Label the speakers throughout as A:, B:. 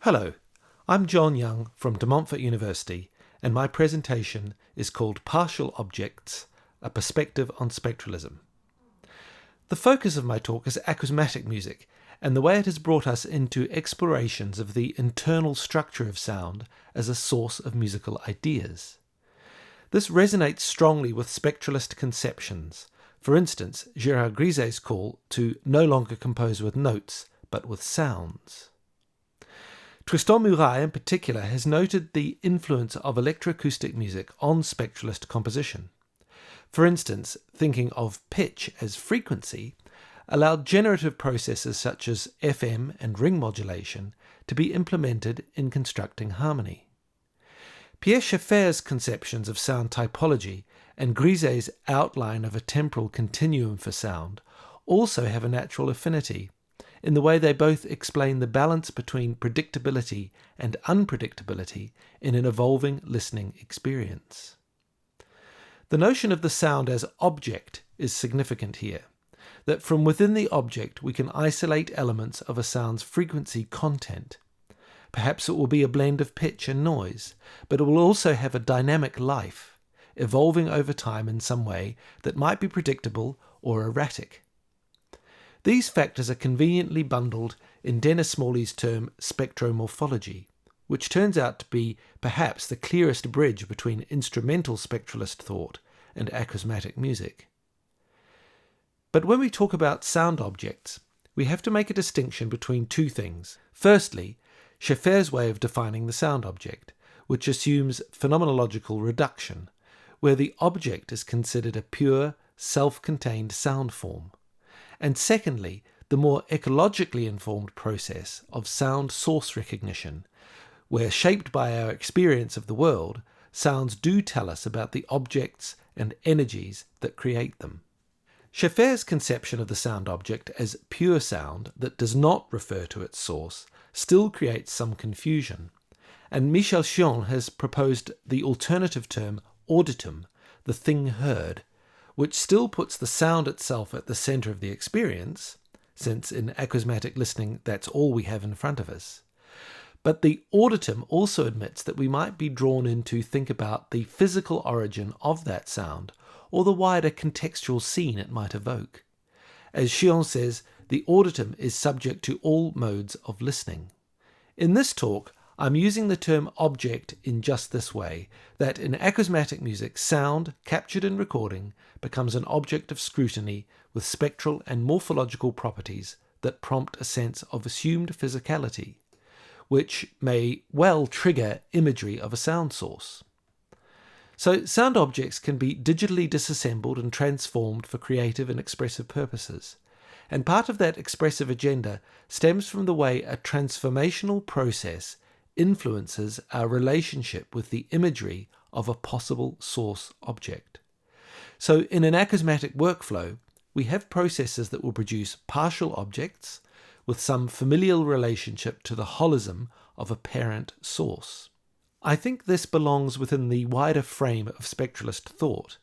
A: Hello, I'm John Young from Montfort University, and my presentation is called Partial Objects, A Perspective on Spectralism. The focus of my talk is acousmatic music, and the way it has brought us into explorations of the internal structure of sound as a source of musical ideas. This resonates strongly with spectralist conceptions. For instance, Gérard Grisey's call to no longer compose with notes, but with sounds. Tristan Murail in particular has noted the influence of electroacoustic music on spectralist composition. For instance, thinking of pitch as frequency allowed generative processes such as FM and ring modulation to be implemented in constructing harmony. Pierre Schaeffer's conceptions of sound typology and Grisey's outline of a temporal continuum for sound also have a natural affinity in the way they both explain the balance between predictability and unpredictability in an evolving listening experience. The notion of the sound as object is significant here, that from within the object we can isolate elements of a sound's frequency content. Perhaps it will be a blend of pitch and noise, but it will also have a dynamic life, evolving over time in some way that might be predictable or erratic. These factors are conveniently bundled in Dennis Smalley's term spectromorphology, which turns out to be perhaps the clearest bridge between instrumental spectralist thought and acousmatic music. But when we talk about sound objects, we have to make a distinction between two things. Firstly, Schaeffer's way of defining the sound object, which assumes phenomenological reduction, where the object is considered a pure, self-contained sound form. And secondly, the more ecologically informed process of sound source recognition, where, shaped by our experience of the world, sounds do tell us about the objects and energies that create them. Schaeffer's conception of the sound object as pure sound that does not refer to its source still creates some confusion, and Michel Chion has proposed the alternative term auditum, the thing heard, which still puts the sound itself at the centre of the experience, since in acousmatic listening that's all we have in front of us. But the auditum also admits that we might be drawn in to think about the physical origin of that sound or the wider contextual scene it might evoke. As Chion says, the auditum is subject to all modes of listening. In this talk, I'm using the term object in just this way, that in acousmatic music, sound, captured in recording, becomes an object of scrutiny with spectral and morphological properties that prompt a sense of assumed physicality, which may well trigger imagery of a sound source. So sound objects can be digitally disassembled and transformed for creative and expressive purposes. And part of that expressive agenda stems from the way a transformational process influences our relationship with the imagery of a possible source object. So in an acousmatic workflow, we have processes that will produce partial objects with some familial relationship to the holism of a parent source. I think this belongs within the wider frame of spectralist thought,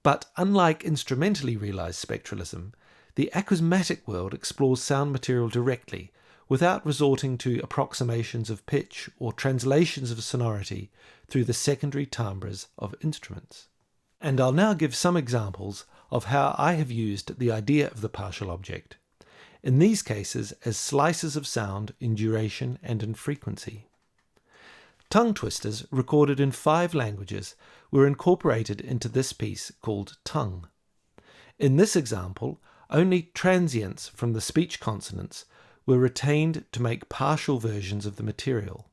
A: but unlike instrumentally realized spectralism, the acousmatic world explores sound material directly, without resorting to approximations of pitch or translations of sonority through the secondary timbres of instruments. And I'll now give some examples of how I have used the idea of the partial object, in these cases as slices of sound in duration and in frequency. Tongue twisters recorded in 5 languages were incorporated into this piece called Tongue. In this example, only transients from the speech consonants were retained to make partial versions of the material,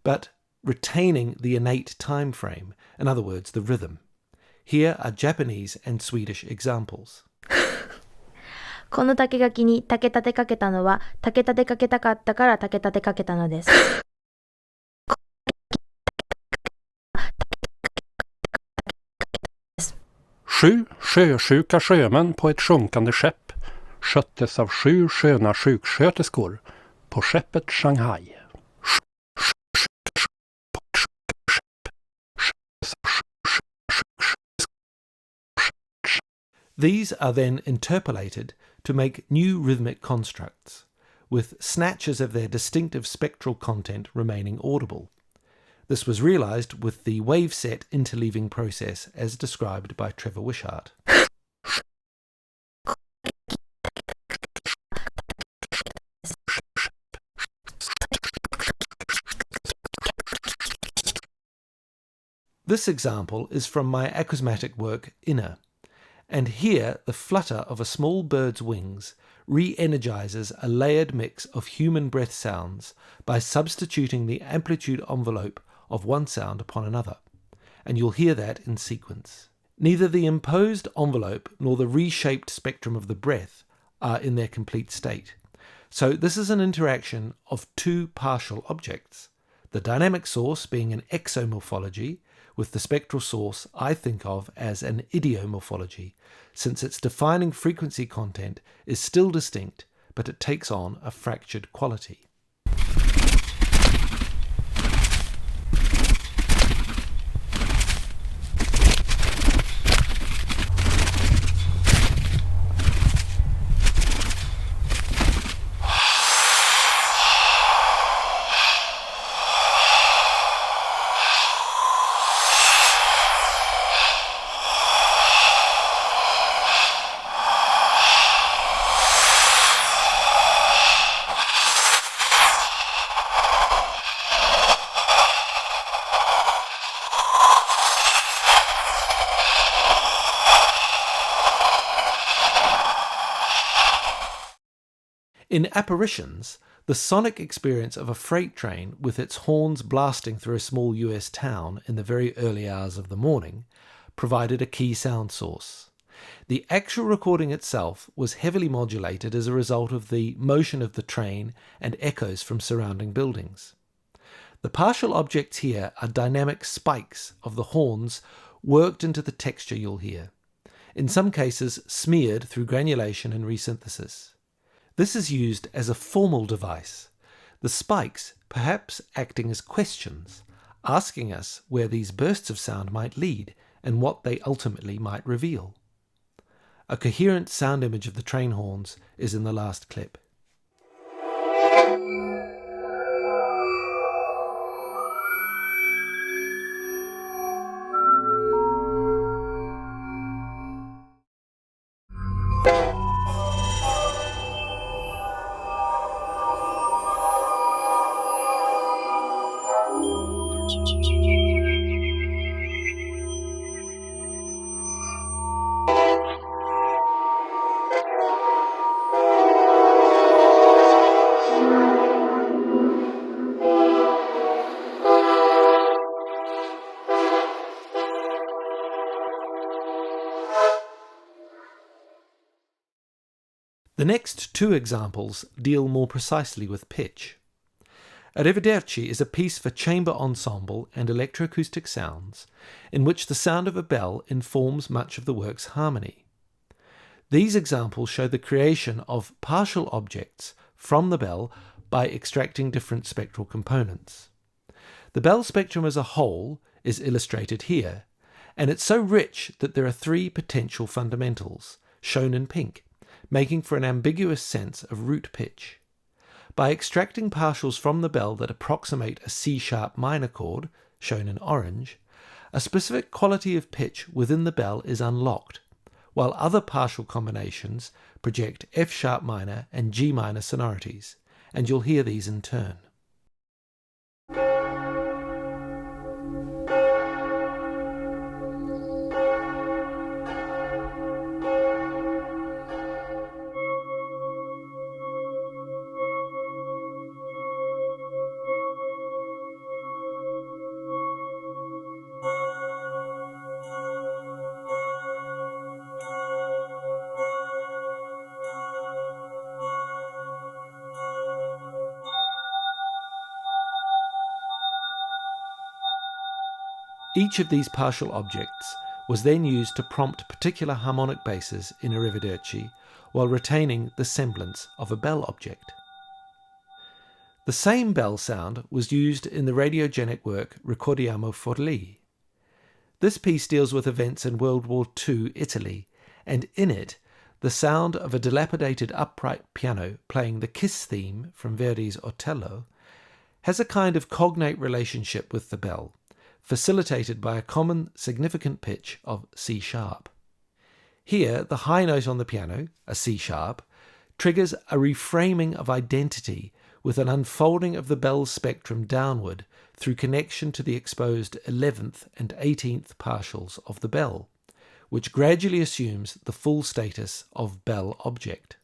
A: but retaining the innate time frame, in other words, the rhythm. Here are Japanese and Swedish examples.
B: この竹垣に竹立てかけたのは竹立てかけたかったから竹立てかけたのです。
C: 7 sjösjuka sjömän på ett sjunkande skepp sköttes av 7 sköna sjuksköterskor på skeppet Shanghai.
A: These are then interpolated to make new rhythmic constructs, with snatches of their distinctive spectral content remaining audible. This was realised with the waveset interleaving process as described by Trevor Wishart. This example is from my acousmatic work Ina, and here the flutter of a small bird's wings re-energizes a layered mix of human breath sounds by substituting the amplitude envelope of one sound upon another, and you'll hear that in sequence. Neither the imposed envelope nor the reshaped spectrum of the breath are in their complete state, so this is an interaction of two partial objects, the dynamic source being an exomorphology, with the spectral source I think of as an idiomorphology, since its defining frequency content is still distinct, but it takes on a fractured quality. In apparitions, the sonic experience of a freight train with its horns blasting through a small US town in the very early hours of the morning provided a key sound source. The actual recording itself was heavily modulated as a result of the motion of the train and echoes from surrounding buildings. The partial objects here are dynamic spikes of the horns worked into the texture you'll hear, in some cases smeared through granulation and resynthesis. This is used as a formal device, the spikes perhaps acting as questions, asking us where these bursts of sound might lead and what they ultimately might reveal. A coherent sound image of the train horns is in the last clip. The next two examples deal more precisely with pitch. Arrivederci is a piece for chamber ensemble and electroacoustic sounds, in which the sound of a bell informs much of the work's harmony. These examples show the creation of partial objects from the bell by extracting different spectral components. The bell spectrum as a whole is illustrated here, and it's so rich that there are three potential fundamentals, shown in pink, making for an ambiguous sense of root pitch. By extracting partials from the bell that approximate a C-sharp minor chord, shown in orange, a specific quality of pitch within the bell is unlocked, while other partial combinations project F-sharp minor and G minor sonorities, and you'll hear these in turn. Each of these partial objects was then used to prompt particular harmonic bases in Arrivederci while retaining the semblance of a bell object. The same bell sound was used in the radiogenic work Ricordiamo Forlì. This piece deals with events in World War II Italy, and in it, the sound of a dilapidated upright piano playing the Kiss theme from Verdi's Otello has a kind of cognate relationship with the bell, facilitated by a common significant pitch of C sharp. Here, the high note on the piano, a C sharp, triggers a reframing of identity with an unfolding of the bell's spectrum downward through connection to the exposed 11th and 18th partials of the bell, which gradually assumes the full status of bell object.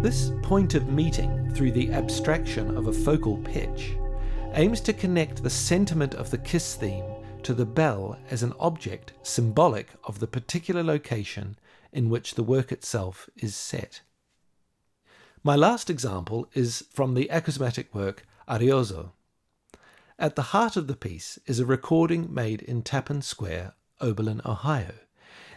A: This point of meeting through the abstraction of a focal pitch aims to connect the sentiment of the Kiss theme to the bell as an object symbolic of the particular location in which the work itself is set. My last example is from the acousmatic work Arioso. At the heart of the piece is a recording made in Tappan Square, Oberlin, Ohio,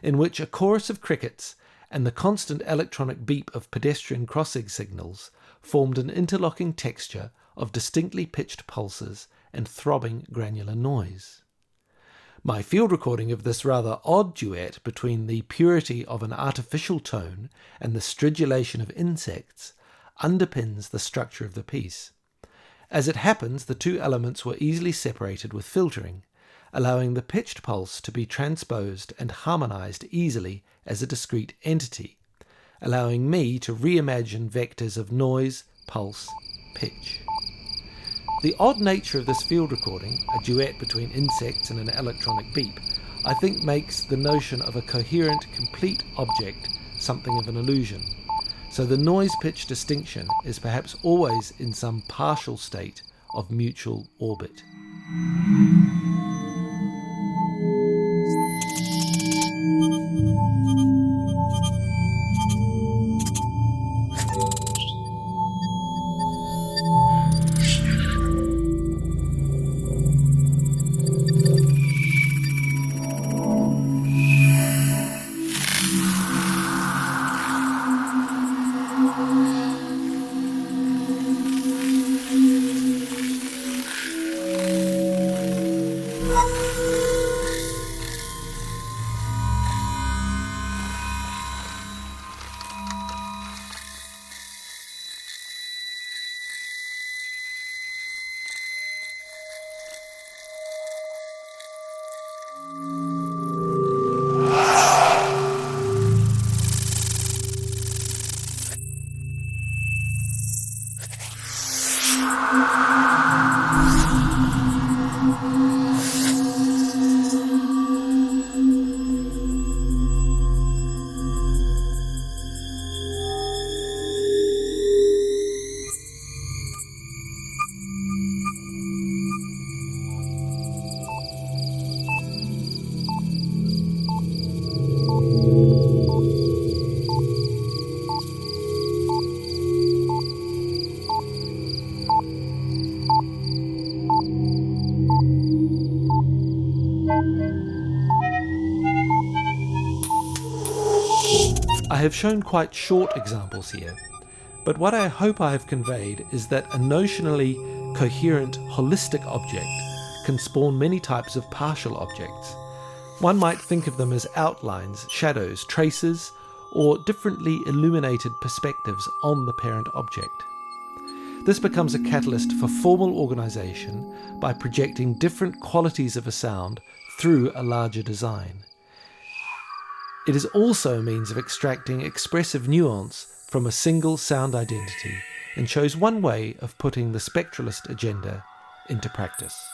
A: in which a chorus of crickets and the constant electronic beep of pedestrian crossing signals formed an interlocking texture of distinctly pitched pulses and throbbing granular noise. My field recording of this rather odd duet between the purity of an artificial tone and the stridulation of insects underpins the structure of the piece. As it happens, the two elements were easily separated with filtering, allowing the pitched pulse to be transposed and harmonized easily as a discrete entity, allowing me to reimagine vectors of noise, pulse, pitch. The odd nature of this field recording, a duet between insects and an electronic beep, I think makes the notion of a coherent, complete object something of an illusion. So the noise-pitch distinction is perhaps always in some partial state of mutual orbit. I have shown quite short examples here, but what I hope I have conveyed is that a notionally coherent, holistic object can spawn many types of partial objects. One might think of them as outlines, shadows, traces, or differently illuminated perspectives on the parent object. This becomes a catalyst for formal organization by projecting different qualities of a sound through a larger design. It is also a means of extracting expressive nuance from a single sound identity and shows one way of putting the spectralist agenda into practice.